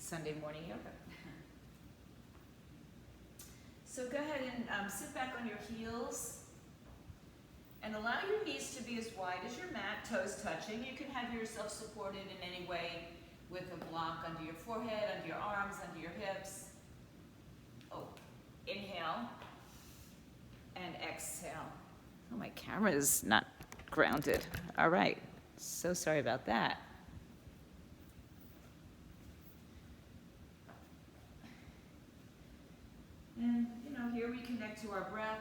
Sunday morning yoga. So go ahead and sit back on your heels and allow your knees to be as wide as your mat, toes touching. You can have yourself supported in any way with a block under your forehead, under your arms, under your hips. Oh, inhale and exhale. Oh, my camera is not grounded. All right, so sorry about that. And, here we connect to our breath,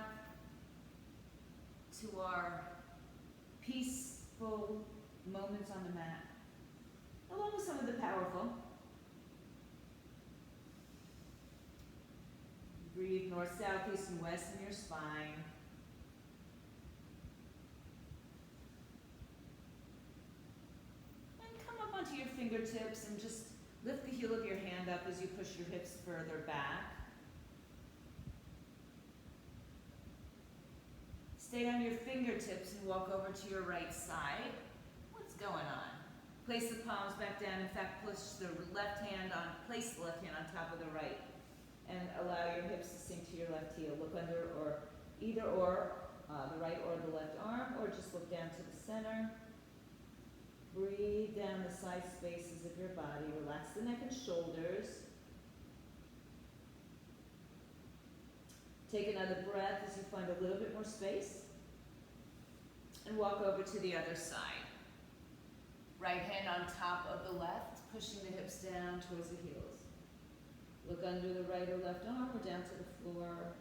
to our peaceful moments on the mat, along with some of the powerful. Breathe north, south, east, and west in your spine. And come up onto your fingertips and just lift the heel of your hand up as you push your hips further back. Stay on your fingertips and walk over to your right side. What's going on? Place the palms back down. In fact, place the left hand on top of the right. And allow your hips to sink to your left heel. Look under either the right or the left arm, or just look down to the center. Breathe down the side spaces of your body. Relax the neck and shoulders. Take another breath as you find a little bit more space. And walk over to the other side. Right hand on top of the left, pushing the hips down towards the heels. Look under the right or left arm or down to the floor.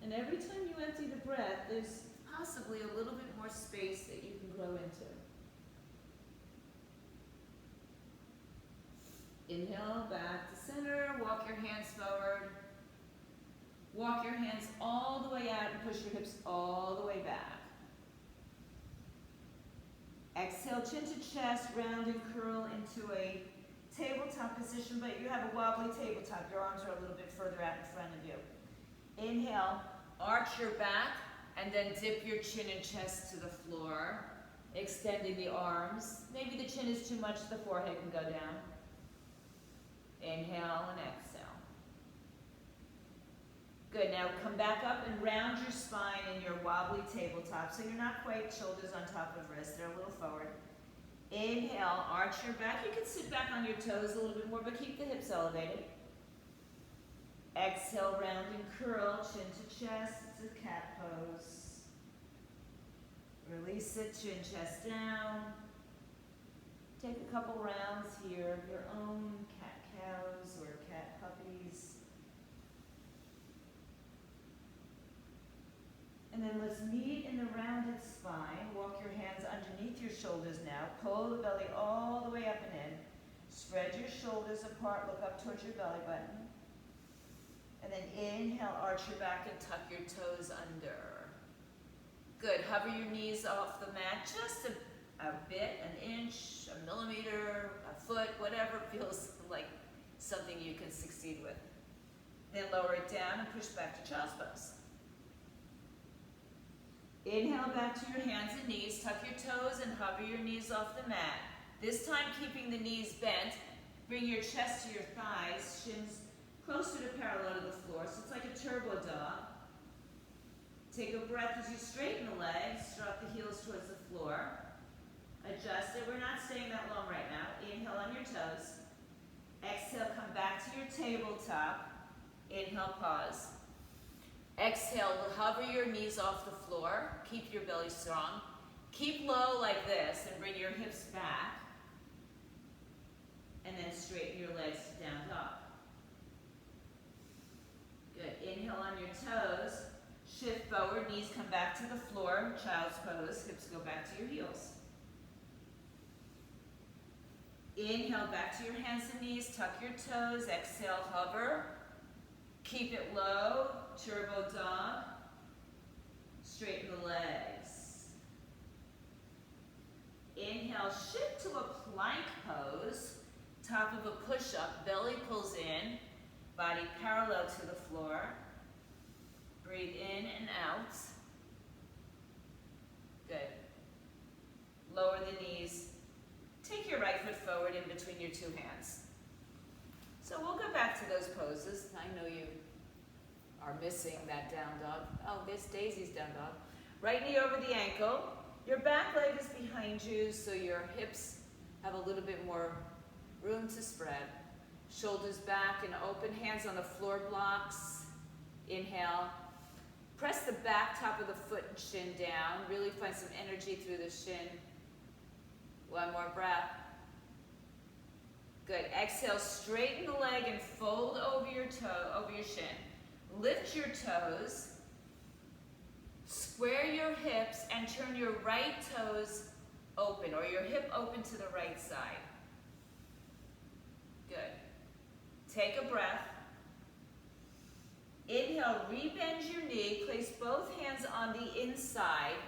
And every time you empty the breath, there's possibly a little bit more space that you can grow into. Inhale, back to center, walk your hands forward. Walk your hands all the way out and push your hips all the way back. Exhale, chin to chest, round and curl into a tabletop position, but you have a wobbly tabletop. Your arms are a little bit further out in front of you. Inhale, arch your back, and then dip your chin and chest to the floor, extending the arms. Maybe the chin is too much, the forehead can go down. Inhale and exhale. Good, now come back up and round your spine in your wobbly tabletop. So you're not quite shoulders on top of wrists, they're a little forward. Inhale, arch your back. You can sit back on your toes a little bit more, but keep the hips elevated. Exhale, round and curl, chin to chest. It's a cat pose. Release it, chin, chest down. Take a couple rounds here of your own cat-cows or cat puppies. And then let's meet in the rounded spine. Walk your hands underneath your shoulders now. Pull the belly all the way up and in. Spread your shoulders apart. Look up towards your belly button. And then inhale, arch your back and tuck your toes under. Good. Hover your knees off the mat just a bit, an inch, a millimeter, a foot, whatever feels like something you can succeed with. Then lower it down and push back to child's pose. Inhale back to your hands and knees. Tuck your toes and hover your knees off the mat. This time keeping the knees bent. Bring your chest to your thighs, shins closer to parallel to the floor. So it's like a turbo dog. Take a breath as you straighten the legs. Drop the heels towards the floor. Adjust it. We're not staying that long right now. Inhale on your toes. Exhale, come back to your tabletop. Inhale, pause. Exhale, hover your knees off the floor. Keep your belly strong. Keep low like this and bring your hips back. And then straighten your legs to down dog. Good. Inhale on your toes. Shift forward, knees come back to the floor. Child's pose, hips go back to your heels. Inhale, back to your hands and knees. Tuck your toes. Exhale, hover. Keep it low. Turbo dog. Straighten the legs. Inhale, shift to a plank pose. Top of a push-up. Belly pulls in. Body parallel to the floor. Breathe in and out. Good. Lower the knees. take your right foot forward in between your two hands. So we'll go back to those poses. I know you are missing that down dog. Oh, there's Daisy's down dog. Right knee over the ankle. Your back leg is behind you, so your hips have a little bit more room to spread. Shoulders back and open, hands on the floor blocks. Inhale. Press the back top of the foot and shin down. Really find some energy through the shin. One more breath. Good. Exhale, straighten the leg and fold over your toe, over your shin. Lift your toes. Square your hips and turn your right toes open, or your hip open to the right side. Good. Take a breath. Inhale, rebend your knee. Place both hands on the inside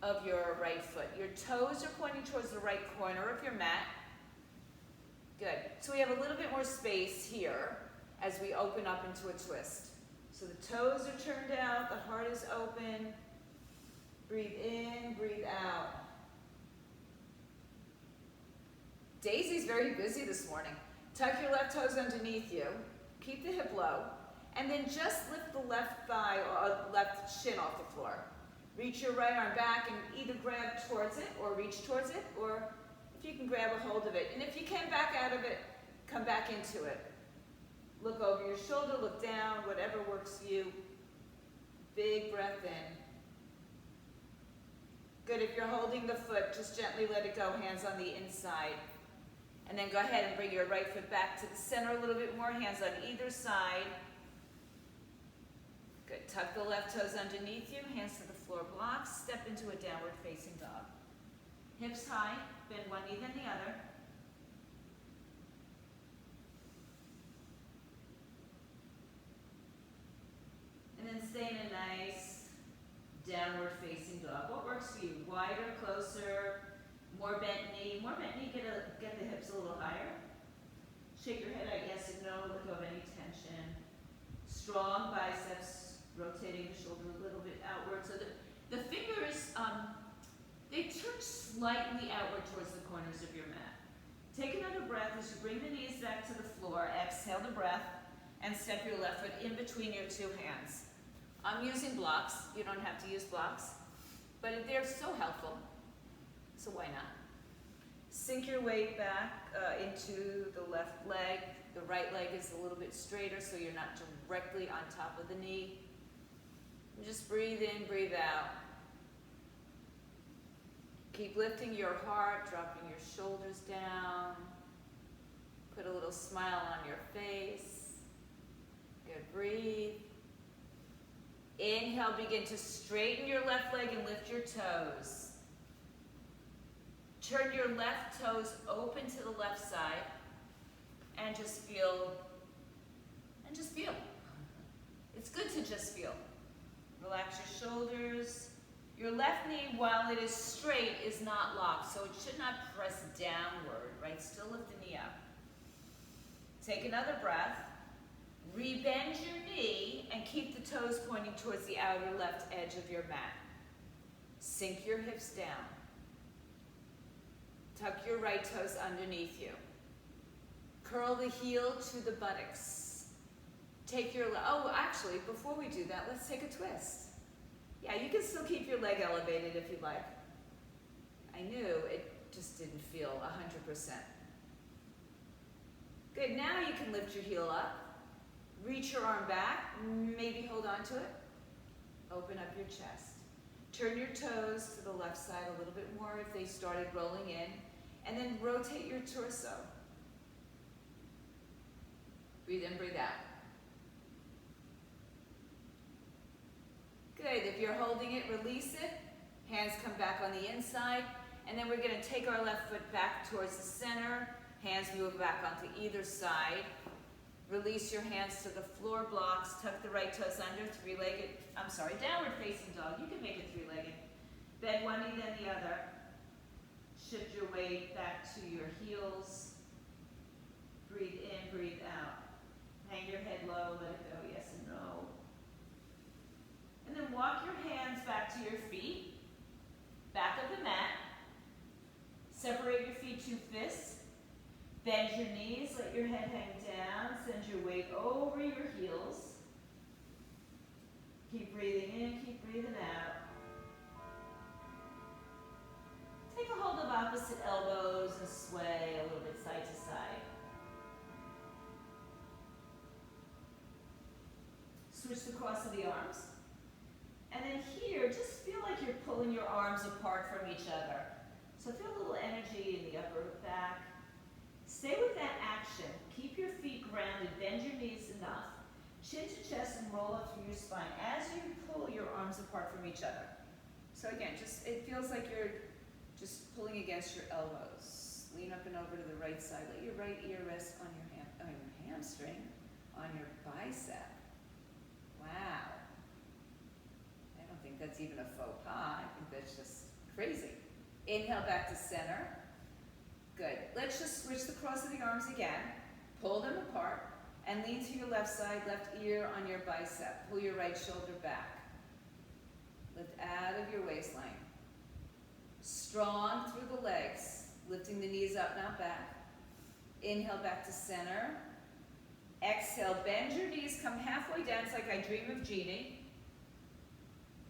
of your right foot. Your toes are pointing towards the right corner of your mat. Good. So we have a little bit more space here as we open up into a twist. So the toes are turned out, the heart is open. Breathe in, breathe out. Daisy's very busy this morning. Tuck your left toes underneath you. Keep the hip low. And then just lift the left thigh or left shin off the floor. Reach your right arm back and either grab towards it or reach towards it, or if you can grab a hold of it. And if you can back out of it, come back into it. Look over your shoulder, look down, whatever works for you. Big breath in. Good, if you're holding the foot, just gently let it go, hands on the inside. And then go ahead and bring your right foot back to the center a little bit more, hands on either side. Good, tuck the left toes underneath you, hands to the floor blocks, step into a downward facing dog. Hips high, bend one knee then the other. And then stay in a nice downward facing dog. What works for you? Wider, closer, more bent knee. More bent knee, get the hips a little higher. Shake your head, I guess, and no, let go of any tension. Strong biceps, rotating the shoulder a little bit outward. So the fingers, they turn slightly outward towards the corners of your mat. Take another breath as you bring the knees back to the floor. Exhale the breath and step your left foot in between your two hands. I'm using blocks. You don't have to use blocks, but they're so helpful, so why not? Sink your weight back into the left leg. The right leg is a little bit straighter, so you're not directly on top of the knee. And just breathe in, breathe out. Keep lifting your heart, dropping your shoulders down. Put a little smile on your face. Good, breathe. Inhale, begin to straighten your left leg and lift your toes. Turn your left toes open to the left side and just feel, It's good to just feel. Relax your shoulders. Your left knee, while it is straight, is not locked, so it should not press downward, right? Still lift the knee up. Take another breath. Rebend your knee and keep the toes pointing towards the outer left edge of your mat. Sink your hips down. Tuck your right toes underneath you. Curl the heel to the buttocks. Take your, actually, before we do that, let's take a twist. Yeah, you can still keep your leg elevated if you like. I knew it just didn't feel 100%. Good, now you can lift your heel up. Reach your arm back, maybe hold on to it. Open up your chest. Turn your toes to the left side a little bit more if they started rolling in. And then rotate your torso. Breathe in, breathe out. Good, if you're holding it, release it. Hands come back on the inside. And then we're going to take our left foot back towards the center. Hands move back onto either side. Release your hands to the floor blocks. Tuck the right toes under, downward facing dog. You can make it three-legged. Bend one knee, then the other. Shift your weight back to your heels. Breathe in, breathe out. Hang your head low, let it go, yes and no. And then walk your hands back to your feet. Back of the mat. Separate your feet 2 Bend your knees, let your head hang down, send your weight over your heels. Keep breathing in, keep breathing out. Take a hold of opposite elbows and sway a little bit side to side. Switch the cross of the arms. And then here, just feel like you're pulling your arms apart from each other. So feel a little energy in the upper back. Stay with that action. Keep your feet grounded, bend your knees enough. Chin to chest and roll up through your spine as you pull your arms apart from each other. So again, it feels like you're just pulling against your elbows. Lean up and over to the right side. Let your right ear rest on your hamstring, on your bicep. Wow. I don't think that's even a faux pas. I think that's just crazy. Inhale back to center. Good. Let's just switch the cross of the arms again. Pull them apart and lean to your left side, left ear on your bicep. Pull your right shoulder back. Lift out of your waistline. Strong through the legs, lifting the knees up, not back. Inhale back to center. Exhale, bend your knees, come halfway down. It's like I dream of Jeannie.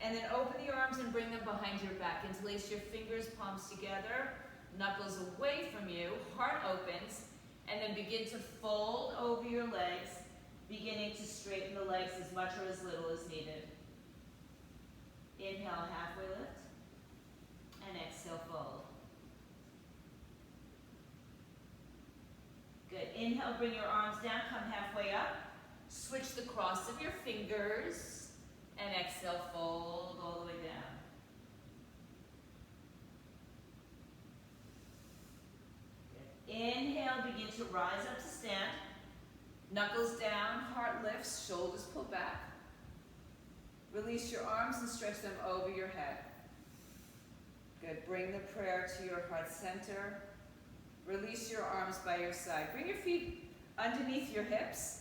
And then open the arms and bring them behind your back. Interlace your fingers, palms together, knuckles away from you, heart opens, and then begin to fold over your legs, beginning to straighten the legs as much or as little as needed. Inhale, halfway lift, and exhale, fold. Good. Inhale, bring your arms down, come halfway up. Switch the cross of your fingers. And exhale, fold all the way down. Good. Inhale, begin to rise up to stand. Knuckles down, heart lifts, shoulders pull back. Release your arms and stretch them over your head. Good. Bring the prayer to your heart center. Release your arms by your side. Bring your feet underneath your hips.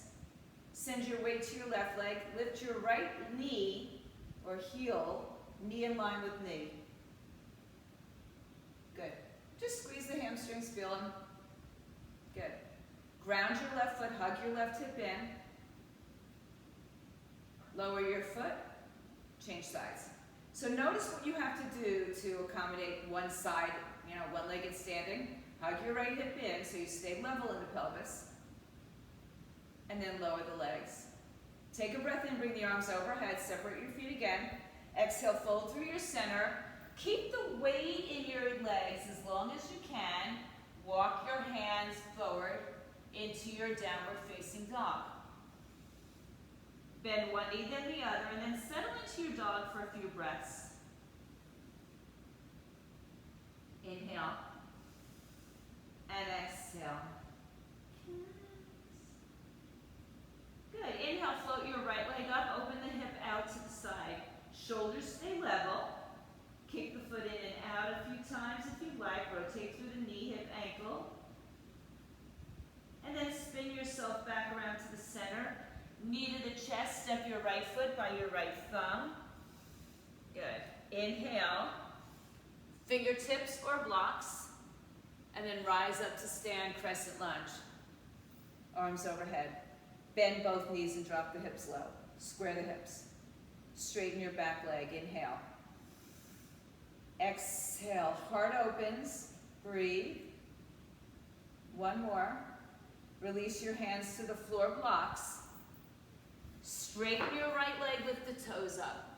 Send your weight to your left leg. Lift your right knee or heel, knee in line with knee. Good. Just squeeze the hamstrings, feel them. Good. Ground your left foot, hug your left hip in. Lower your foot, change sides. So notice what you have to do to accommodate one side, one-legged standing. Hug your right hip in so you stay level in the pelvis. And then lower the legs. Take a breath in, bring the arms overhead, separate your feet again. Exhale, fold through your center. Keep the weight in your legs as long as you can. Walk your hands forward into your downward facing dog. Bend one knee, then the other, and then settle into your dog for a few breaths. Inhale. And exhale. Good. Inhale, float your right leg up, open the hip out to the side. Shoulders stay level. Kick the foot in and out a few times if you like. Rotate through the knee, hip, ankle. And then spin yourself back around to the center. Knee to the chest, step your right foot by your right thumb. Good. Inhale. Fingertips or blocks. And then rise up to stand, crescent lunge. Arms overhead. Bend both knees and drop the hips low. Square the hips. Straighten your back leg. Inhale. Exhale. Heart opens. Breathe. One more. Release your hands to the floor blocks. Straighten your right leg, lift the toes up.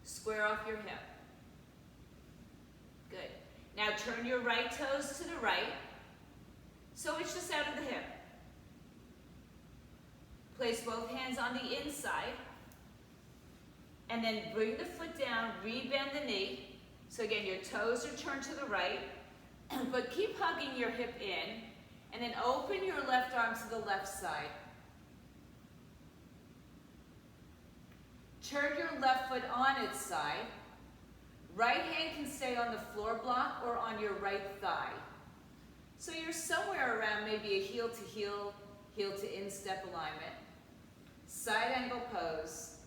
Square off your hip. Good. Now turn your right toes to the right. So it's just out of the hip. Place both hands on the inside. And then bring the foot down, rebend the knee. So again, your toes are turned to the right. But keep hugging your hip in. And then open your left arm to the left side. Turn your left foot on its side. Right hand can stay on the floor block or on your right thigh. So you're somewhere around maybe a heel to heel, heel to instep alignment. Side angle pose.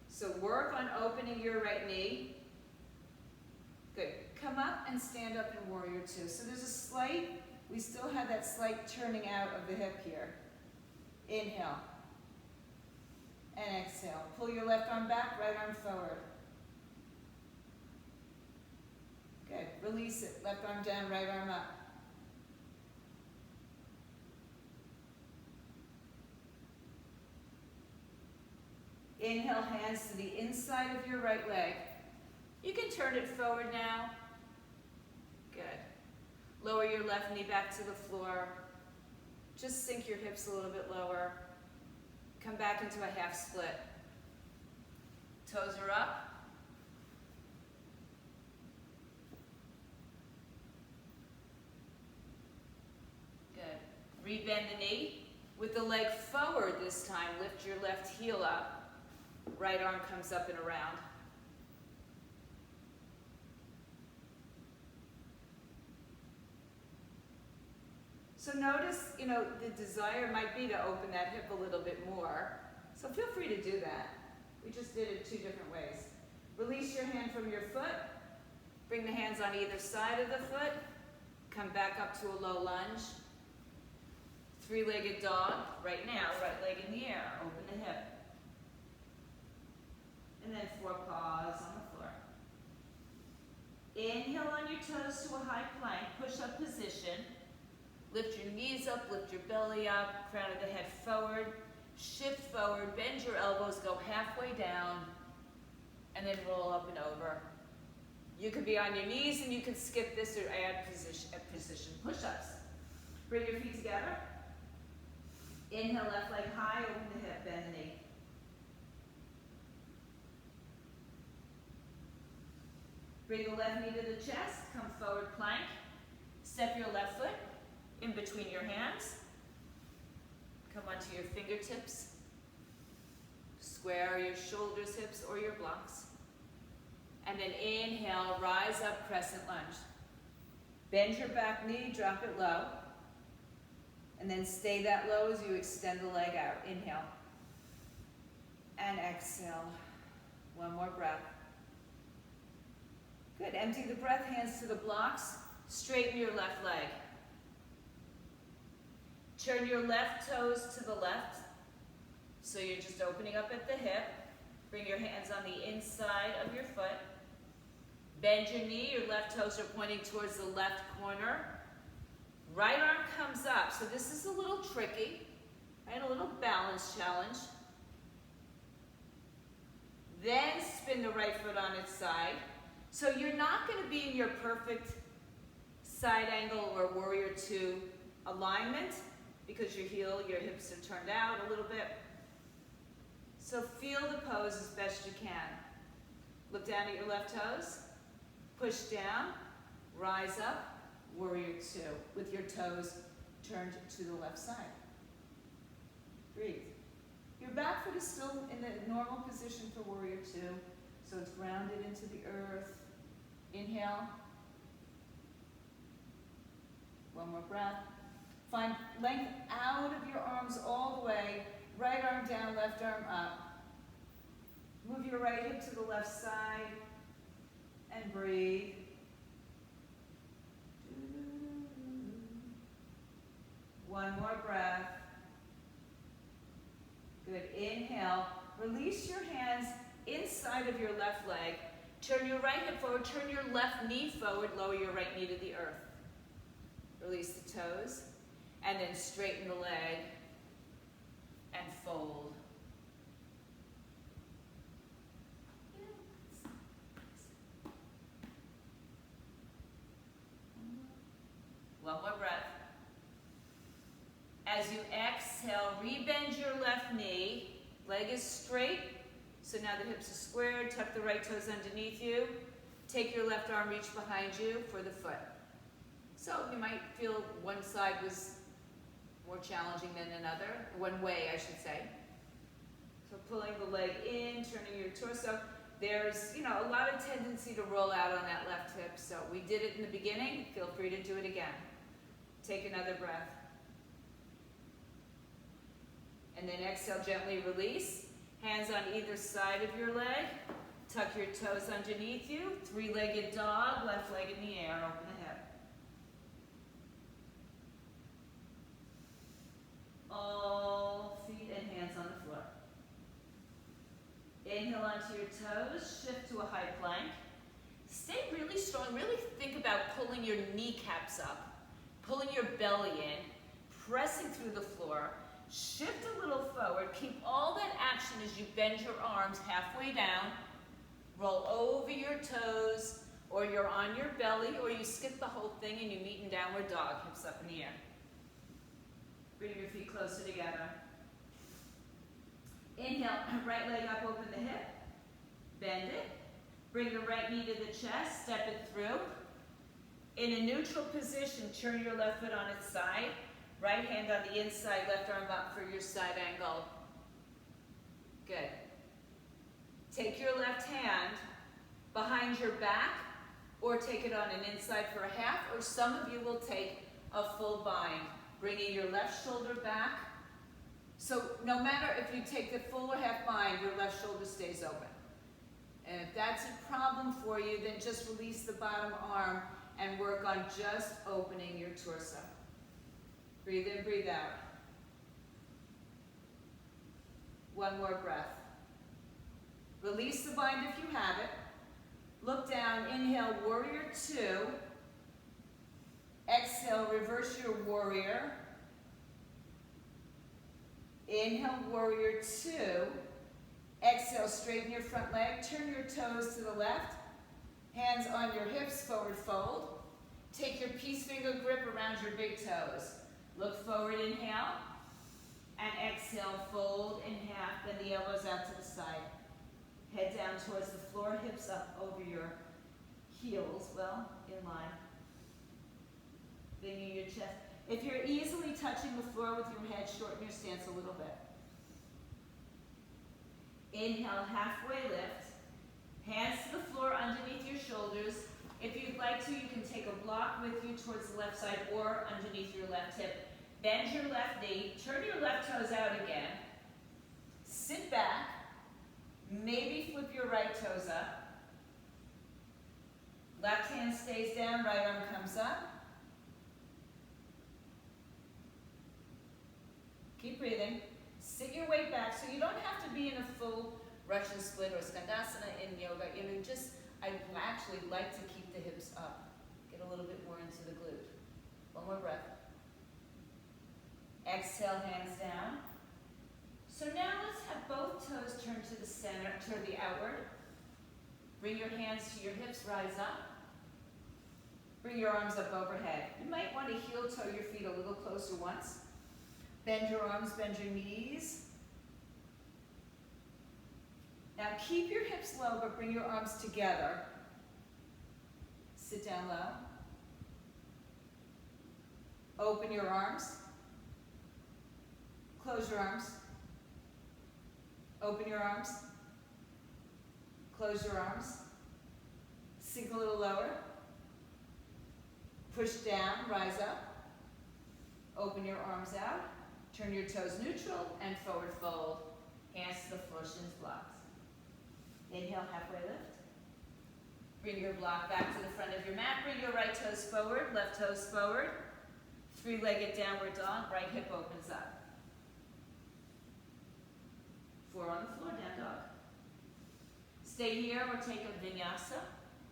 So work on opening your right knee. Good. Come up and stand up in warrior two. So there's a slight, we still have that slight turning out of the hip here. Inhale. And exhale. Pull your left arm back, right arm forward. Good. Release it. Left arm down, right arm up. Inhale, hands to the inside of your right leg. You can turn it forward now. Good. Lower your left knee back to the floor. Just sink your hips a little bit lower. Come back into a half split. Toes are up. Good. Rebend the knee. With the leg forward this time, lift your left heel up. Right arm comes up and around. So notice, the desire might be to open that hip a little bit more. So feel free to do that. We just did it 2 different ways. Release your hand from your foot. Bring the hands on either side of the foot. Come back up to a low lunge. 3-legged dog. Right now, right leg in the air. Open the hip. And then 4 paws on the floor. Inhale on your toes to a high plank. Push-up position. Lift your knees up, lift your belly up, crown of the head forward, shift forward, bend your elbows, go halfway down, and then roll up and over. You could be on your knees and you can skip this or add position push-ups. Bring your feet together. Inhale, left leg high, open the hip, bend the knee. Bring the left knee to the chest, come forward plank. Step your left foot in between your hands. Come onto your fingertips. Square your shoulders, hips, or your blocks. And then inhale, rise up, crescent lunge. Bend your back knee, drop it low. And then stay that low as you extend the leg out. Inhale. And exhale. One more breath. Good. Empty the breath, hands to the blocks. Straighten your left leg. Turn your left toes to the left. So you're just opening up at the hip. Bring your hands on the inside of your foot. Bend your knee. Your left toes are pointing towards the left corner. Right arm comes up. So this is a little tricky, right? A little balance challenge. Then spin the right foot on its side. So you're not going to be in your perfect side angle or warrior 2 alignment because your hips are turned out a little bit. So feel the pose as best you can. Look down at your left toes. Push down. Rise up. Warrior 2 with your toes turned to the left side. Breathe. Your back foot is still in the normal position for warrior 2, so it's grounded into the earth. Inhale. One more breath. Find length out of your arms all the way. Right arm down, left arm up. Move your right hip to the left side and breathe. One more breath. Good. Inhale. Release your hands inside of your left leg. Turn your right hip forward. Turn your left knee forward. Lower your right knee to the earth. Release the toes. And then straighten the leg and fold. One more breath. As you exhale, rebend your left knee. Leg is straight. So now the hips are squared. Tuck the right toes underneath you. Take your left arm, reach behind you for the foot. So you might feel one side was more challenging than another. One way, I should say. So pulling the leg in, turning your torso. There's, a lot of tendency to roll out on that left hip. So we did it in the beginning. Feel free to do it again. Take another breath. And then exhale, gently release. Hands on either side of your leg. Tuck your toes underneath you. 3-legged dog, left leg in the air, open the hip. onto your toes, shift to a high plank. Stay really strong, really think about pulling your kneecaps up, pulling your belly in, pressing through the floor. Shift a little forward, keep all that action as you bend your arms halfway down, roll over your toes, or you're on your belly, or you skip the whole thing and you meet in downward dog, hips up in the air. Bring your feet closer together. Inhale, right leg up, open the hip, bend it. Bring the right knee to the chest, step it through. In a neutral position, turn your left foot on its side. Right hand on the inside, left arm up for your side angle. Good. Take your left hand behind your back, or take it on an inside for a half, or some of you will take a full bind, bringing your left shoulder back. So no matter if you take the full or half bind, your left shoulder stays open. And if that's a problem for you, then just release the bottom arm and work on just opening your torso. Breathe in, breathe out. One more breath. Release the bind if you have it. Look down, inhale, warrior two. Exhale, reverse your warrior. Inhale, warrior two. Exhale, straighten your front leg, turn your toes to the left, hands on your hips, forward fold. Take your peace finger grip around your big toes. Look forward, inhale, and exhale, fold in half, bend the elbows out to the side. Head down towards the floor, hips up over your heels, well, in line. Bringing your chest. If you're easily touching the floor with your head, shorten your stance a little bit. Inhale, halfway lift. Hands to the floor underneath your shoulders. If you'd like to, you can take a block with you towards the left side or underneath your left hip. Bend your left knee, turn your left toes out again. Sit back, maybe flip your right toes up. Left hand stays down, right arm comes up. Keep breathing. Sit your weight back, so you don't have to be in a full Russian split or Skandasana in yoga. I actually like to keep the hips up. Get a little bit more into the glute. One more breath. Exhale, hands down. So now let's have both toes turn to the center, turn the outward. Bring your hands to your hips, rise up. Bring your arms up overhead. You might want to heel toe your feet a little closer once. Bend your arms, bend your knees. Now keep your hips low, but bring your arms together. Sit down low. Open your arms. Close your arms. Open your arms. Close your arms. Sink a little lower. Push down, rise up. Open your arms out. Turn your toes neutral and forward fold. Hands to the floor, shins blocked. Inhale, halfway lift. Bring your block back to the front of your mat. Bring your right toes forward, left toes forward. Three-legged downward dog, right hip opens up. 4 on the floor, down dog. Stay here or take a vinyasa.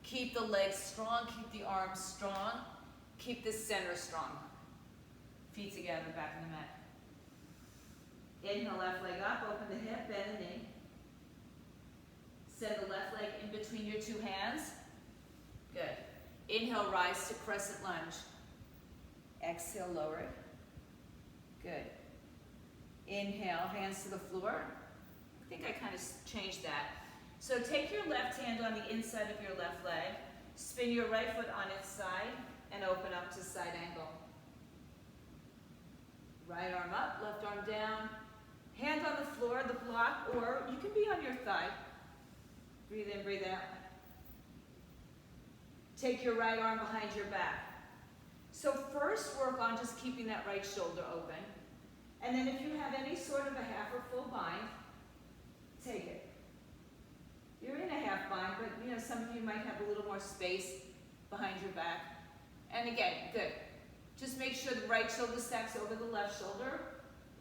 Keep the legs strong, keep the arms strong. Keep the center strong. Feet together, back in the mat. Inhale, left leg up, open the hip, bend the knee. Send the left leg in between your two hands. Good. Inhale, rise to Crescent Lunge. Exhale, lower it. Good. Inhale, hands to the floor. I think I kind of changed that. So take your left hand on the inside of your left leg. Spin your right foot on its side and open up to side angle. Right arm up, left arm down. Hand on the floor, the block, or you can be on your thigh. Breathe in, breathe out. Take your right arm behind your back. So first work on just keeping that right shoulder open. And then if you have any sort of a half or full bind, take it. You're in a half bind, but some of you might have a little more space behind your back. And again, good. Just make sure the right shoulder stacks over the left shoulder.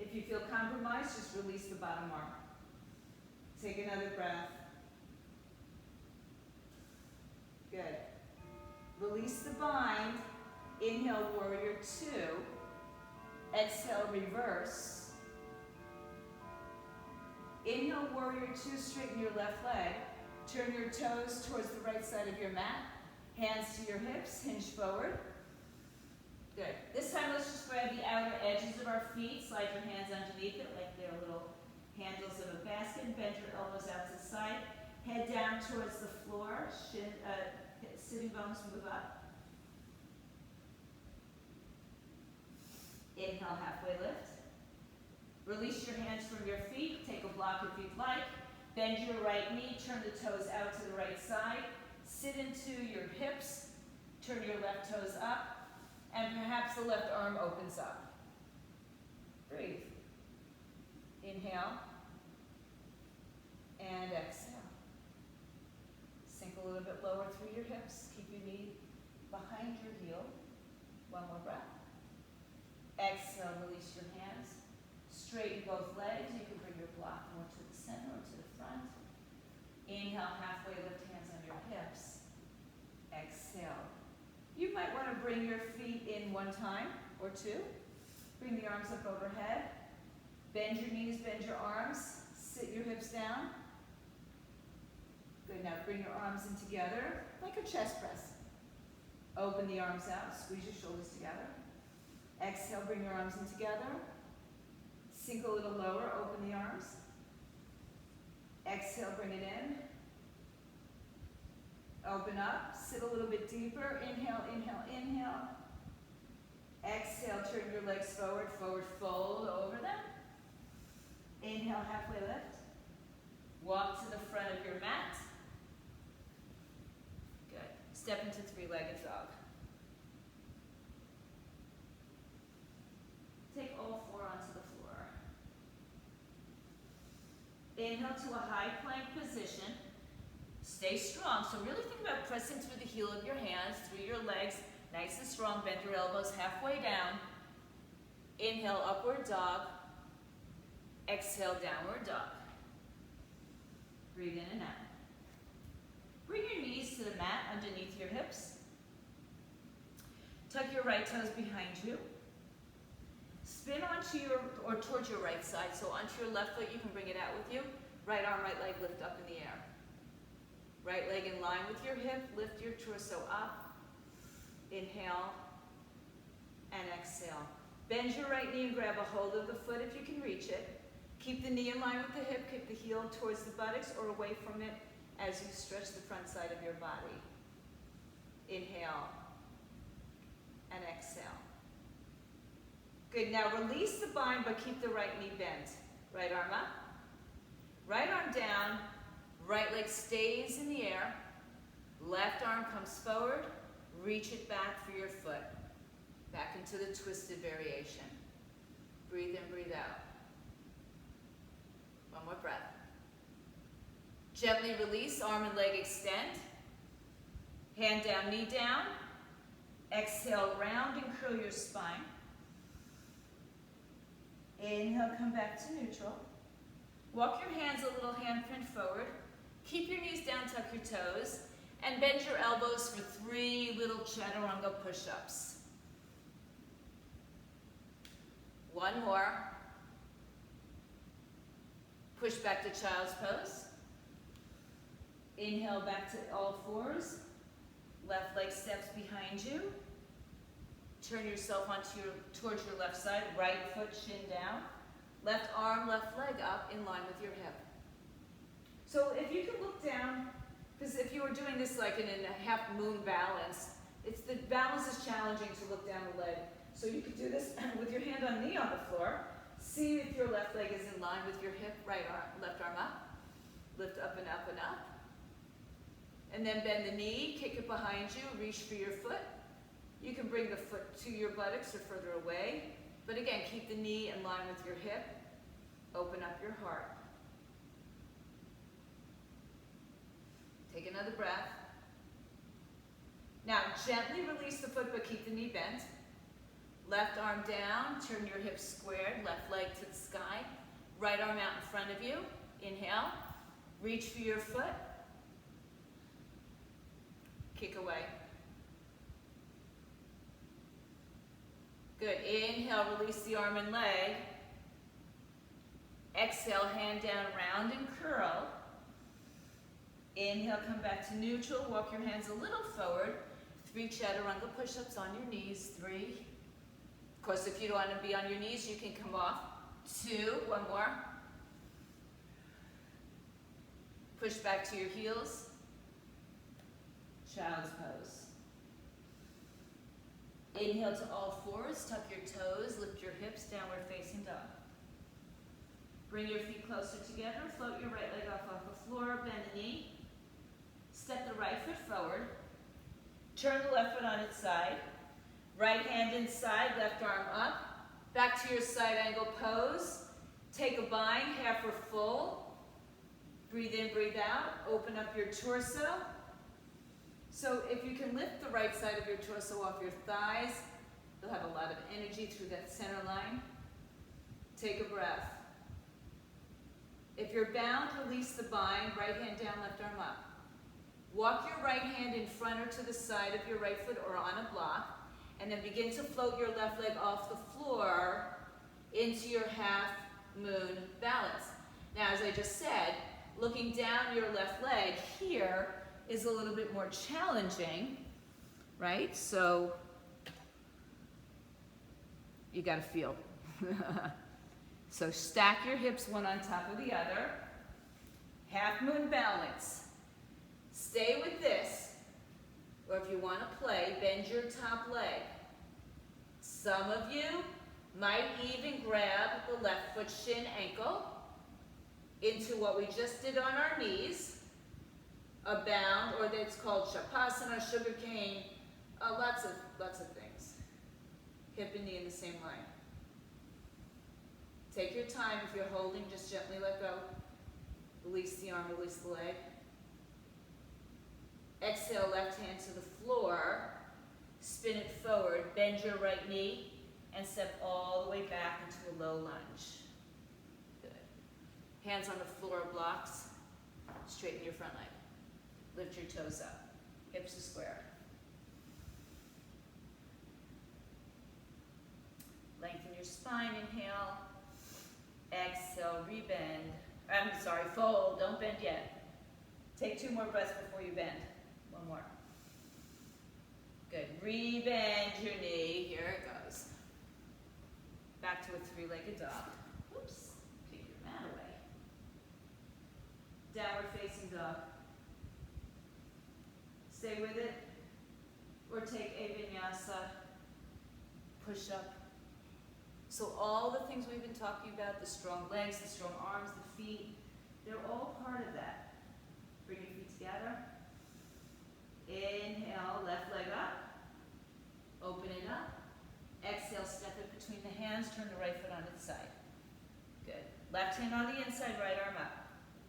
If you feel compromised, just release the bottom arm. Take another breath. Good. Release the bind. Inhale, warrior two. Exhale, reverse. Inhale, warrior two, straighten your left leg. Turn your toes towards the right side of your mat. Hands to your hips, hinge forward. Good. This time let's just grab the outer edges of our feet. Slide your hands underneath it like they're little handles of a basket. Bend your elbows out to the side. Head down towards the floor. Sitting bones move up. Inhale, halfway lift. Release your hands from your feet. Take a block if you'd like. Bend your right knee. Turn the toes out to the right side. Sit into your hips. Turn your left toes up. And perhaps the left arm opens up. Breathe. Inhale. And exhale. Sink a little bit lower through your hips. Keep your knee behind your heel. One more breath. Exhale, release your hands. Straighten both legs. You can bring your block more to the center or to the front. Inhale, halfway lift, hands on your hips. Exhale. You might want to bring your feet in one time or two. Bring the arms up overhead. Bend your knees, bend your arms. Sit your hips down. Good, now bring your arms in together like a chest press. Open the arms out, squeeze your shoulders together. Exhale, bring your arms in together. Sink a little lower, open the arms. Exhale, bring it in. Open up, sit a little bit deeper. Inhale, inhale, inhale. Exhale, turn your legs forward, forward fold over them. Inhale, halfway lift. Walk to the front of your mat. Good. Step into three-legged dog. Take all four onto the floor. Inhale to a high plank position. Stay strong. So really think about pressing through the heel of your hands, through your legs, nice and strong. Bend your elbows halfway down. Inhale, upward dog. Exhale, downward dog. Breathe in and out. Bring your knees to the mat underneath your hips. Tuck your right toes behind you. Spin onto your, or towards your right side. So onto your left foot, you can bring it out with you. Right arm, right leg, lift up in the air. Right leg in line with your hip, lift your torso up. Inhale and exhale. Bend your right knee and grab a hold of the foot if you can reach it. Keep the knee in line with the hip, kick the heel towards the buttocks or away from it as you stretch the front side of your body. Inhale and exhale. Good, now release the bind but keep the right knee bent. Right arm up, right arm down, right leg stays in the air, left arm comes forward, reach it back for your foot. Back into the twisted variation. Breathe in, breathe out. One more breath. Gently release, arm and leg extend. Hand down, knee down. Exhale, round and curl your spine. Inhale, come back to neutral. Walk your hands a little handprint forward. Keep your knees down, tuck your toes, and bend your elbows for 3 little chaturanga push-ups. One more. Push back to child's pose. Inhale back to all fours. Left leg steps behind you. Turn yourself towards your left side. Right foot shin down. Left arm, left leg up in line with your hip. So if you can look down, because if you were doing this like in a half moon balance, the balance is challenging to look down the leg. So you could do this with your hand on knee on the floor. See if your left leg is in line with your hip, right arm, left arm up. Lift up and up and up. And then bend the knee, kick it behind you, reach for your foot. You can bring the foot to your buttocks or further away. But again, keep the knee in line with your hip. Open up your heart. Take another breath. Now, gently release the foot, but keep the knee bent. Left arm down, turn your hips squared, left leg to the sky. Right arm out in front of you. Inhale, reach for your foot. Kick away. Good. Inhale, release the arm and leg. Exhale, hand down, round and curl. Inhale, come back to neutral. Walk your hands a little forward. 3 chaturanga push-ups on your knees. 3. Of course, if you don't want to be on your knees, you can come off. 2. 1 more. Push back to your heels. Child's pose. Inhale to all fours. Tuck your toes. Lift your hips. Downward facing dog. Bring your feet closer together. Float your right leg off the floor. Bend the knee. Step the right foot forward. Turn the left foot on its side. Right hand inside, left arm up. Back to your side angle pose. Take a bind, half or full. Breathe in, breathe out. Open up your torso. So if you can lift the right side of your torso off your thighs, you'll have a lot of energy through that center line. Take a breath. If you're bound, release the bind. Right hand down, left arm up. Walk your right hand in front or to the side of your right foot or on a block, and then begin to float your left leg off the floor into your half moon balance. Now, as I just said, looking down your left leg here is a little bit more challenging, right? So you gotta feel. So stack your hips one on top of the other. Half moon balance. Stay with this, or if you want to play, bend your top leg. Some of you might even grab the left foot shin ankle into what we just did on our knees, a bound, or it's called Shavasana, sugar cane, lots of things. Hip and knee in the same line. Take your time. If you're holding, just gently let go. Release the arm, release the leg. Exhale, left hand to the floor. Spin it forward. Bend your right knee and step all the way back into a low lunge. Good. Hands on the floor blocks. Straighten your front leg. Lift your toes up. Hips are square. Lengthen your spine. Inhale. Exhale, rebend. Fold. Don't bend yet. Take 2 more breaths before you bend. 1 more. Good. Rebend your knee. Here it goes. Back to a 3-legged dog. Oops. Kick your mat away. Downward facing dog. Stay with it. Or take a Vinyasa Push-Up. So all the things we've been talking about, the strong legs, the strong arms, the feet, they're all part of that. Bring your feet together. Inhale, left leg up. Open it up. Exhale, step it between the hands. Turn the right foot on its side. Good. Left hand on the inside, right arm up.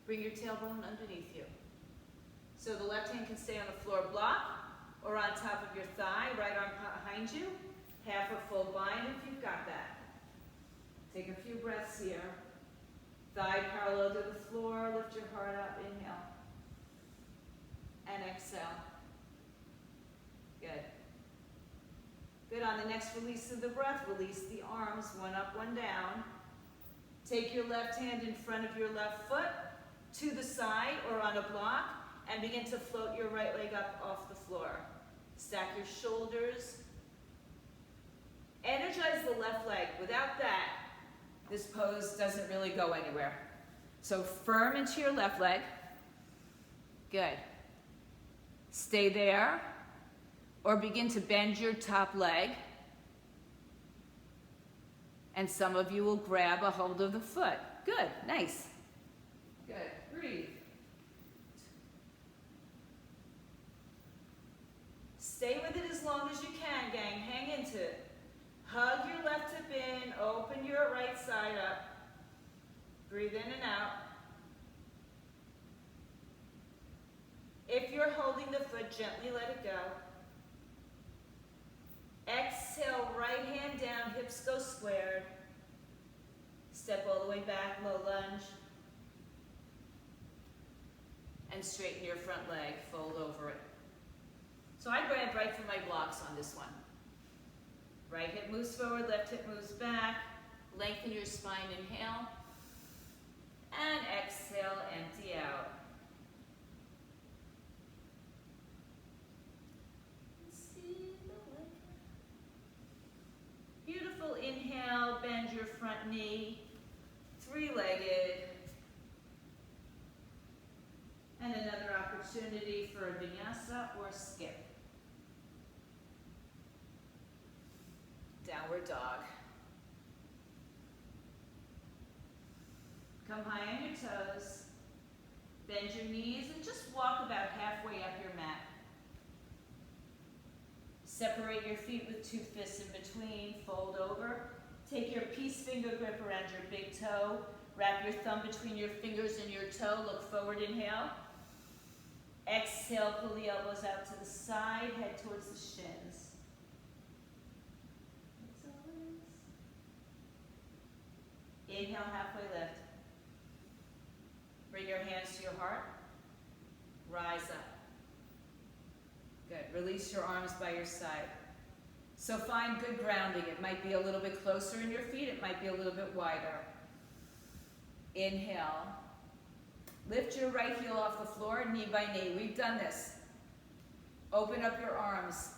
Bring your tailbone underneath you. So the left hand can stay on the floor block or on top of your thigh. Right arm behind you. Half or full bind if you've got that. Take a few breaths here. Thigh parallel to the floor. Lift your heart up. Inhale. And exhale. Good. Good. On the next release of the breath, release the arms, one up, one down. Take your left hand in front of your left foot to the side or on a block and begin to float your right leg up off the floor. Stack your shoulders. Energize the left leg. Without that, this pose doesn't really go anywhere. So firm into your left leg. Good. Stay there. Or begin to bend your top leg. And some of you will grab a hold of the foot. Good. Nice. Good. Breathe. Stay with it as long as you can, gang. Hang into it. Hug your left hip in, open your right side up. Breathe in and out. If you're holding the foot, gently let it go. Exhale, right hand down, hips go squared. Step all the way back, low lunge. And straighten your front leg, fold over it. So I grab right from my blocks on this one. Right hip moves forward, left hip moves back. Lengthen your spine, inhale. And exhale, empty out. Beautiful, inhale, bend your front knee, three-legged. And another opportunity for a vinyasa or skip. Downward dog. Come high on your toes. Bend your knees and just walk about halfway up your mat. Separate your feet with two fists in between. Fold over. Take your peace finger grip around your big toe. Wrap your thumb between your fingers and your toe. Look forward, inhale. Exhale, pull the elbows out to the side. Head towards the shins. Inhale, halfway lift. Bring your hands to your heart. Rise up. Good. Release your arms by your side. So find good grounding. It might be a little bit closer in your feet. It might be a little bit wider. Inhale. Lift your right heel off the floor, knee by knee. We've done this. Open up your arms.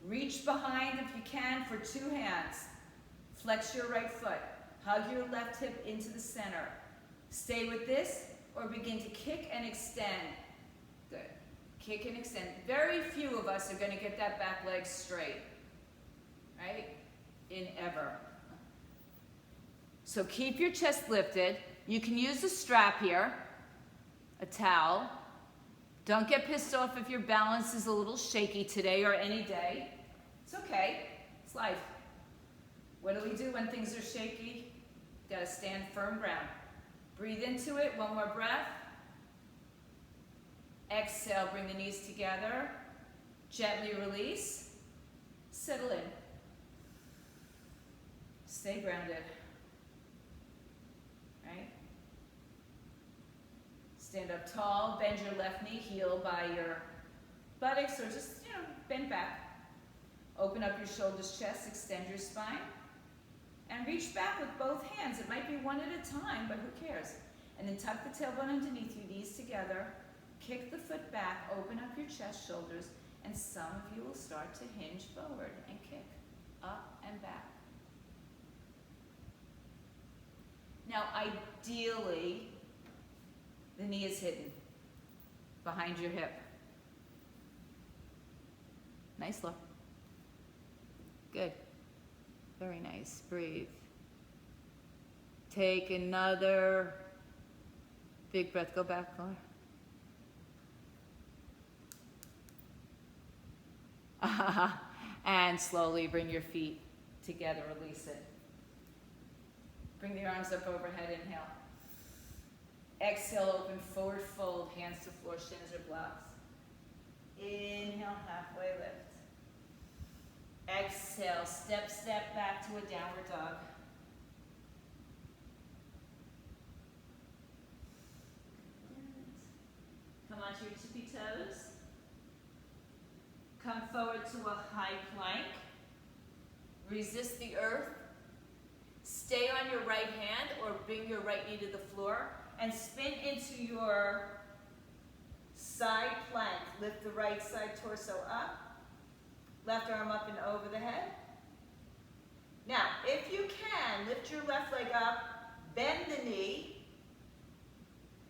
Reach behind if you can for two hands. Flex your right foot. Hug your left hip into the center. Stay with this or begin to kick and extend. Good. Kick and extend. Very few of us are going to get that back leg straight. Right? In ever. So keep your chest lifted. You can use a strap here, a towel. Don't get pissed off if your balance is a little shaky today or any day. It's okay. It's life. What do we do when things are shaky? Got to stand firm ground. Breathe into it. One more breath. Exhale. Bring the knees together. Gently release. Settle in. Stay grounded. Right? Stand up tall. Bend your left knee. Heel by your buttocks or just, bend back. Open up your shoulders, chest. Extend your spine. And reach back with both hands. It might be one at a time, but who cares? And then tuck the tailbone underneath you, knees together. Kick the foot back, open up your chest, shoulders, and some of you will start to hinge forward and kick up and back. Now, ideally, the knee is hidden behind your hip. Nice look. Good. Very nice. Breathe. Take another big breath. Go back, Laura. And slowly bring your feet together. Release it. Bring the arms up overhead. Inhale. Exhale, open forward fold. Hands to floor, shins or blocks. Inhale, halfway lift. Exhale, step back to a downward dog. Come onto your tippy toes. Come forward to a high plank. Resist the earth. Stay on your right hand or bring your right knee to the floor and spin into your side plank. Lift the right side torso up. Left arm up and over the head. Now, if you can, lift your left leg up, bend the knee,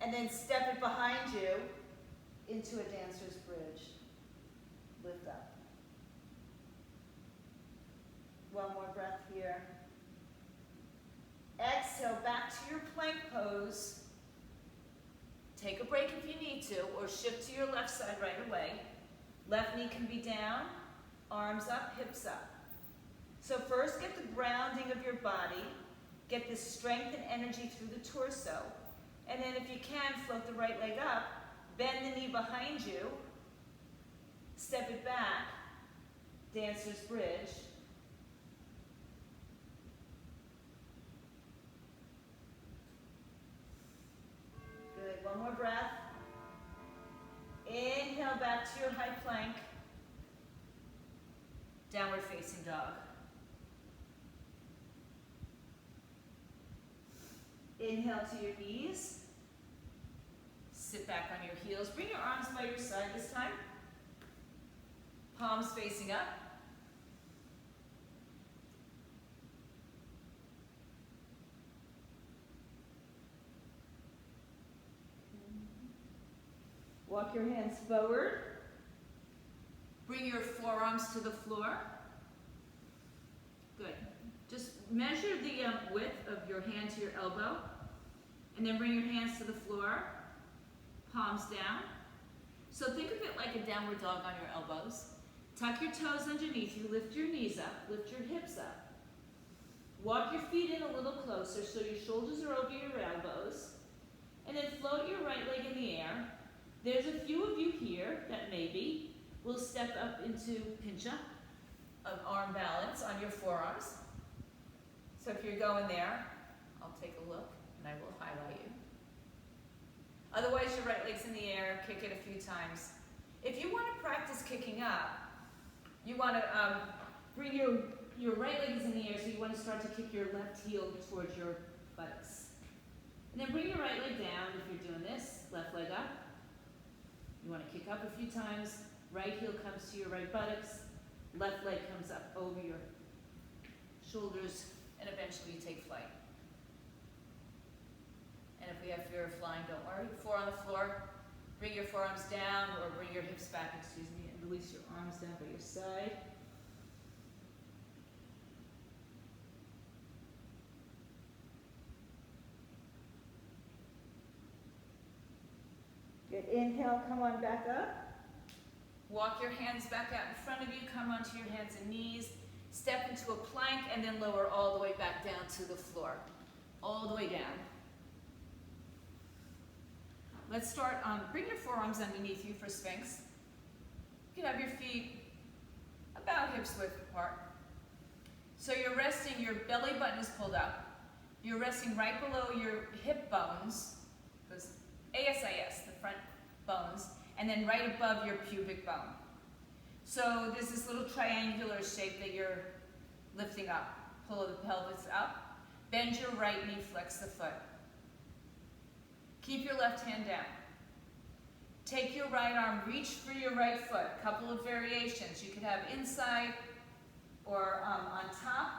and then step it behind you into a dancer's bridge. Lift up. One more breath here. Exhale, back to your plank pose. Take a break if you need to, or shift to your left side right away. Left knee can be down. Arms up, hips up. So first get the grounding of your body, get the strength and energy through the torso, and then if you can, float the right leg up, bend the knee behind you, step it back, dancer's bridge. Good, one more breath. Inhale back back to your high plank. Downward facing dog. Inhale to your knees. Sit back on your heels. Bring your arms by your side this time. Palms facing up. Walk your hands forward. Bring your forearms to the floor. Good. Just measure the width of your hand to your elbow. And then bring your hands to the floor. Palms down. So think of it like a downward dog on your elbows. Tuck your toes underneath you. Lift your knees up. Lift your hips up. Walk your feet in a little closer so your shoulders are over your elbows. And then float your right leg in the air. There's a few of you here that maybe will step up into pincha of arm balance on your forearms. So if you're going there, I'll take a look and I will highlight you. Otherwise, your right leg's in the air, kick it a few times. If you want to practice kicking up, you want to bring your right leg is in the air, so you want to start to kick your left heel towards your buttocks. And then bring your right leg down if you're doing this, left leg up. You want to kick up a few times, right heel comes to your right buttocks, left leg comes up over your shoulders, and eventually you take flight. And if we have fear of flying, don't worry. 4 on the floor. Bring your forearms down, or bring your hips back, and release your arms down by your side. Good. Inhale, come on back up. Walk your hands back out in front of you. Come onto your hands and knees. Step into a plank, and then lower all the way back down to the floor. All the way down. Let's start, bring your forearms underneath you for Sphinx. You can have your feet about hips width apart. So you're resting, your belly button is pulled up. You're resting right below your hip bones, those ASIS, the front bones, and then right above your pubic bone. So there's this little triangular shape that you're lifting up. Pull the pelvis up. Bend your right knee, flex the foot. Keep your left hand down. Take your right arm, reach for your right foot. Couple of variations. You could have inside or on top.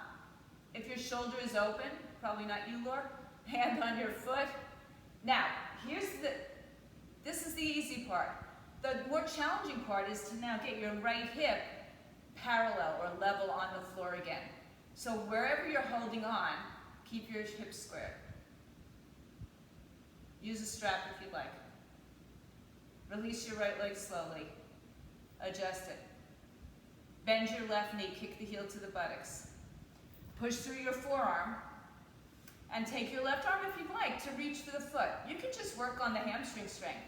If your shoulder is open, probably not you, Laura, hand on your foot. Now, this is the easy part. The more challenging part is to now get your right hip parallel or level on the floor again. So wherever you're holding on, keep your hips squared. Use a strap if you like. Release your right leg slowly. Adjust it. Bend your left knee, kick the heel to the buttocks. Push through your forearm and take your left arm if you'd like to reach for the foot. You can just work on the hamstring strength.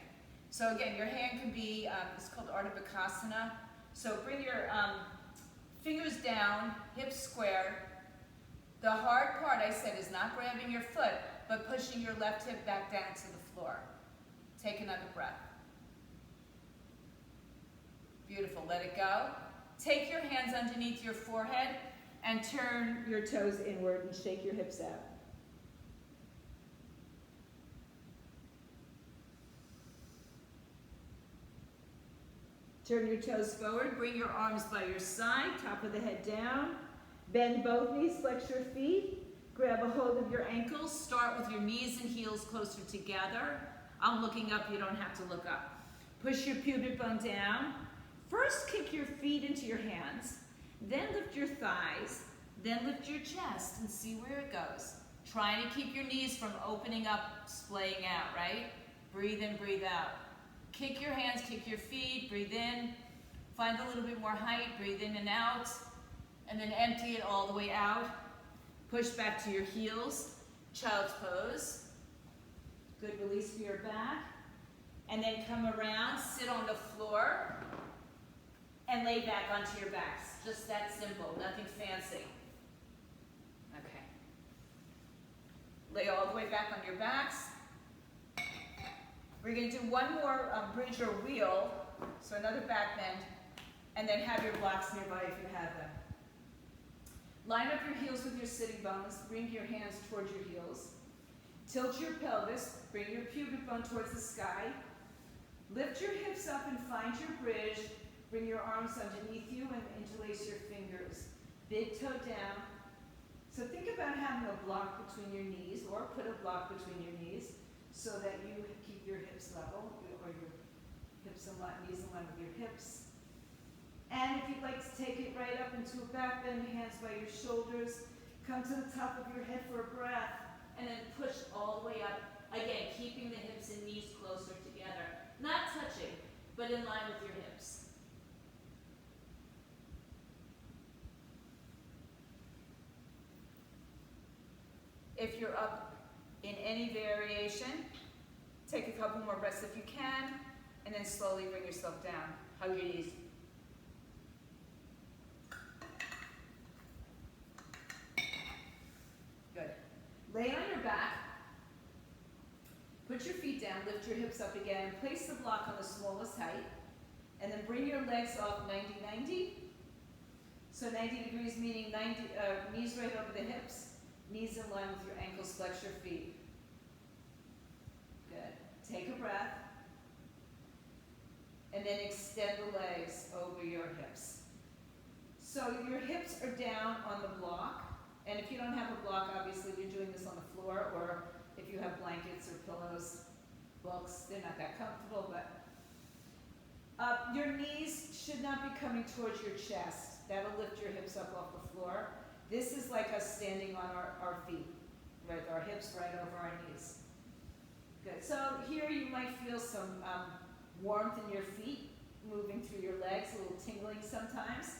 So again, your hand can be, it's called Ardha Bakasana. So bring your fingers down, hips square. The hard part, I said, is not grabbing your foot, but pushing your left hip back down to the floor. Take another breath. Beautiful, let it go. Take your hands underneath your forehead and turn your toes inward and shake your hips out. Turn your toes forward, bring your arms by your side, top of the head down. Bend both knees, flex your feet. Grab a hold of your ankles. Start with your knees and heels closer together. I'm looking up, you don't have to look up. Push your pubic bone down. First, kick your feet into your hands. Then lift your thighs. Then lift your chest and see where it goes. Trying to keep your knees from opening up, splaying out, right? Breathe in, breathe out. Kick your hands, kick your feet, breathe in. Find a little bit more height, breathe in and out. And then empty it all the way out. Push back to your heels, child's pose. Good release for your back. And then come around, sit on the floor, and lay back onto your backs. Just that simple, nothing fancy. Okay. Lay all the way back on your backs. We're going to do one more bridge or wheel So another back bend, and then have your blocks nearby if you have them. Line up your heels with your sitting bones. Bring your hands towards your heels. Tilt your pelvis. Bring your pubic bone towards the sky. Lift your hips up and find your bridge. Bring your arms underneath you and interlace your fingers. Big toe down. So think about having a block between your knees, or put a block between your knees so that you keep your hips level, or your hips in line, knees in line with your hips. And if you'd like to take it right up into a back bend, hands by your shoulders, come to the top of your head for a breath, and then push all the way up. Again, keeping the hips and knees closer together. Not touching, but in line with your hips. If you're up in any variation, take a couple more breaths if you can, and then slowly bring yourself down. Hug your knees. Good. Lay on your back. Put your feet down, lift your hips up again, place the block on the smallest height, and then bring your legs off 90-90. So 90 degrees meaning knees right over the hips. Knees in line with your ankles, flex your feet. Good. Take a breath. And then extend the legs over your hips. So your hips are down on the block. And if you don't have a block, obviously you're doing this on the floor, or if you have blankets or pillows, books, they're not that comfortable, but your knees should not be coming towards your chest. That'll lift your hips up off the floor. This is like us standing on our feet, right? Our hips right over our knees. Good. So here you might feel some warmth in your feet, moving through your legs, a little tingling sometimes.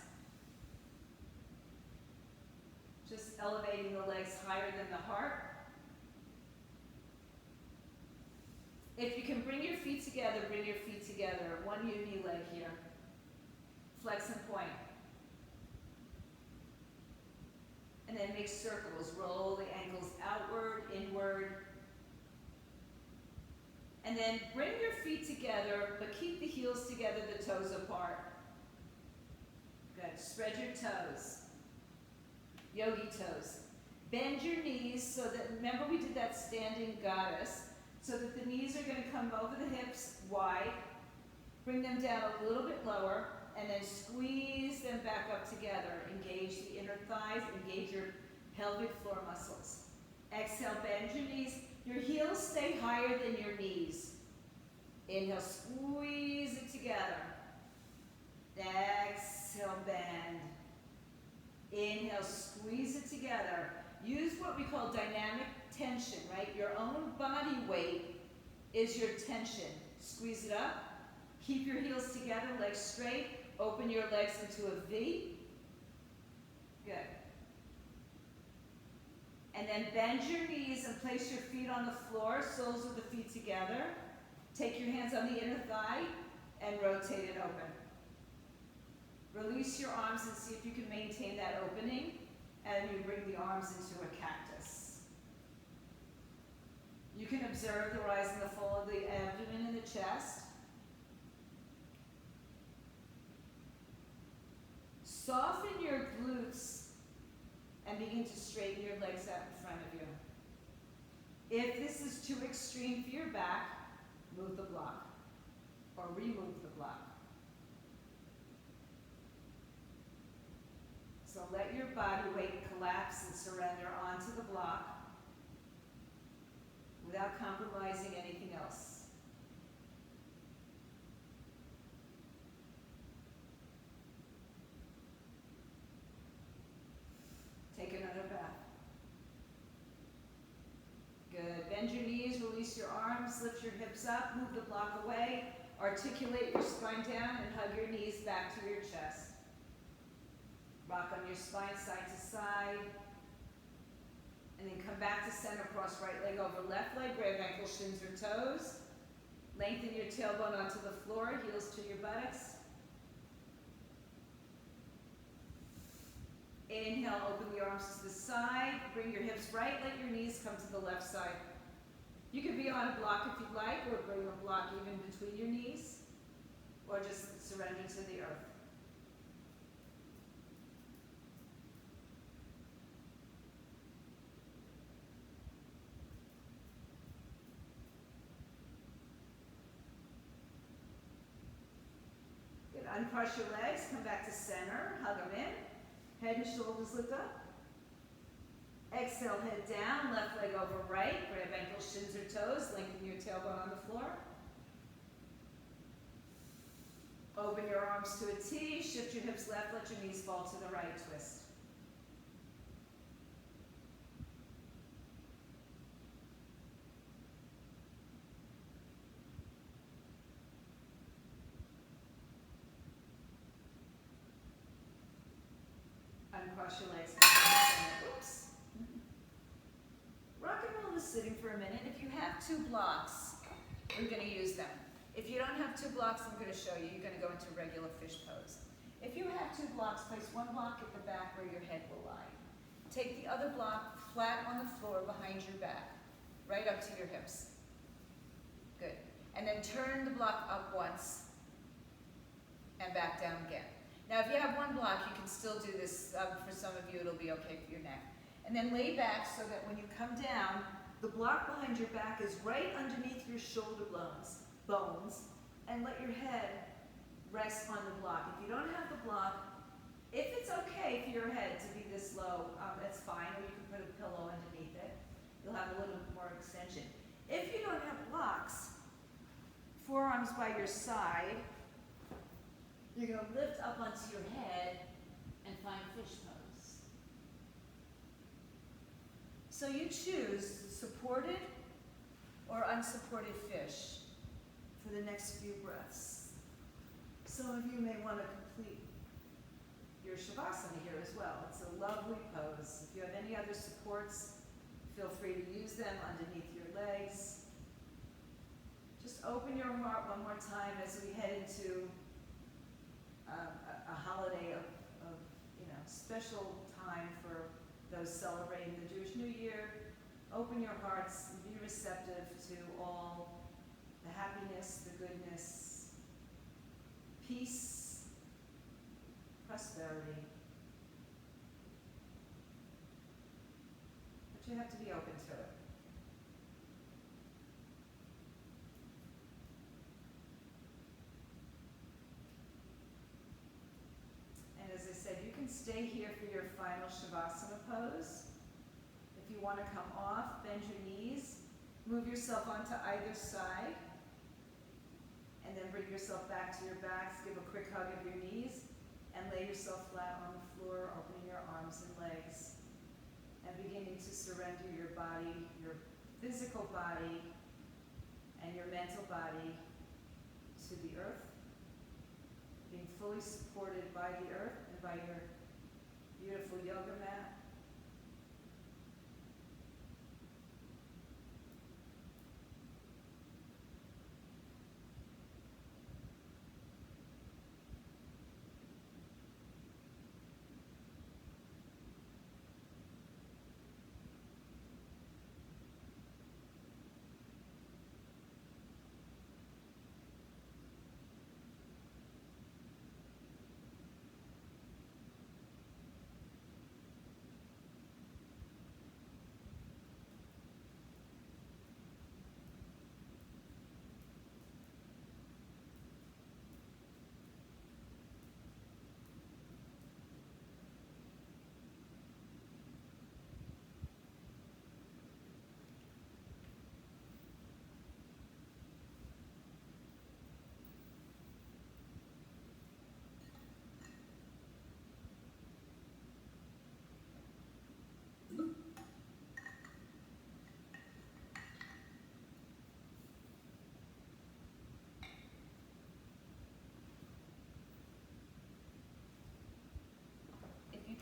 Just elevating the legs higher than the heart. If you can bring your feet together, bring your feet together. One uni leg here. Flex and point. And then make circles. Roll the ankles outward, inward. And then bring your feet together, but keep the heels together, the toes apart. Good. Spread your toes. Yogi toes. Bend your knees so that, remember we did that standing goddess, so that the knees are going to come over the hips wide. Bring them down a little bit lower. And then squeeze them back up together. Engage the inner thighs, engage your pelvic floor muscles. Exhale, bend your knees. Your heels stay higher than your knees. Inhale, squeeze it together. Exhale, bend. Inhale, squeeze it together. Use what we call dynamic tension, right? Your own body weight is your tension. Squeeze it up. Keep your heels together, legs straight. Open your legs into a V. Good. And then bend your knees and place your feet on the floor, soles of the feet together. Take your hands on the inner thigh and rotate it open. Release your arms and see if you can maintain that opening. And you bring the arms into a cactus. You can observe the rise and the fall of the abdomen and the chest. Soften your glutes and begin to straighten your legs out in front of you. If this is too extreme for your back, move the block or remove the block. So let your body weight collapse and surrender onto the block without compromising anything else. Take another breath. Good. Bend your knees, release your arms, lift your hips up, move the block away, articulate your spine down, and hug your knees back to your chest. Rock on your spine side to side. And then come back to center, cross right leg over left leg, grab ankle, shins, or toes. Lengthen your tailbone onto the floor, heels to your buttocks. Inhale, open the arms to the side. Bring your hips right, let your knees come to the left side. You can be on a block if you'd like, or bring a block even between your knees. or just surrender to the earth. Good. Uncross your legs, come back to center, hug them in. Head and shoulders lift up. Exhale, head down, left leg over right. Grab ankles, shins, or toes. Lengthen your tailbone on the floor. Open your arms to a T. Shift your hips left. Let your knees fall to the right. Twist. Uncross your legs. Oops. Rock and roll is sitting for a minute. If you have two blocks, we're going to use them. If you don't have two blocks, I'm going to show you. You're going to go into regular fish pose. If you have two blocks, place one block at the back where your head will lie. Take the other block flat on the floor behind your back, right up to your hips. Good. And then turn the block up once and back down again. Now, if you have one block, you can still do this. For some of you, it'll be okay for your neck. And then lay back so that when you come down, the block behind your back is right underneath your shoulder bones, and let your head rest on the block. If you don't have the block, if it's okay for your head to be this low, that's fine, or you can put a pillow underneath it. You'll have a little more extension. If you don't have blocks, forearms by your side, you're going to lift up onto your head and find fish pose. So you choose supported or unsupported fish for the next few breaths. Some of you may want to complete your Shavasana here as well. It's a lovely pose. If you have any other supports, feel free to use them underneath your legs. Just open your heart one more time as we head into a holiday of special time for those celebrating the Jewish New Year. Open your hearts and be receptive to all the happiness, the goodness, peace, prosperity. But you have to be open to it. As I said, you can stay here for your final Shavasana pose. If you want to come off, bend your knees, move yourself onto either side, and then bring yourself back to your backs. Give a quick hug of your knees, and lay yourself flat on the floor, opening your arms and legs, and beginning to surrender your body, your physical body, and your mental body to the earth. Being fully supported by the earth and by your beautiful yoga mat.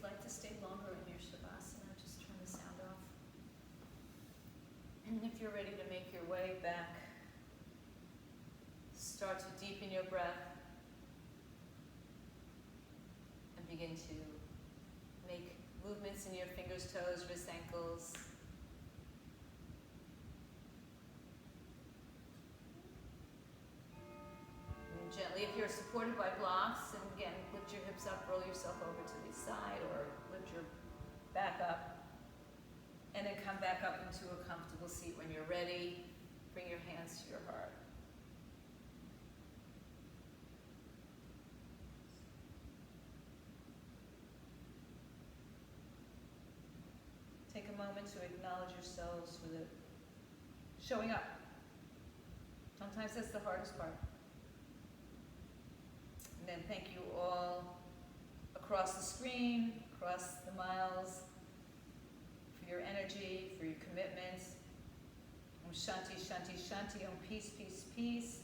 Like to stay longer in your Shavasana, just turn the sound off. And if you're ready to make your way back, start to deepen your breath and begin to make movements in your fingers, toes, wrists, ankles. And gently, if you're supported by blocks. And again, lift your hips up, roll yourself over to the side, or lift your back up. And then come back up into a comfortable seat when you're ready. Bring your hands to your heart. Take a moment to acknowledge yourselves for the showing up. Sometimes that's the hardest part. And then thank you all across the screen, across the miles, for your energy, for your commitment. Om Shanti, Shanti, Shanti. Om peace, peace, peace.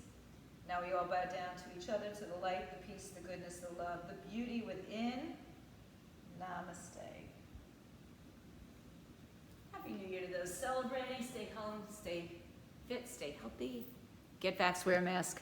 Now we all bow down to each other, to the light, the peace, the goodness, the love, the beauty within. Namaste. Happy New Year to those celebrating. Stay home, stay fit, stay healthy. Get vaxxed, wear a mask.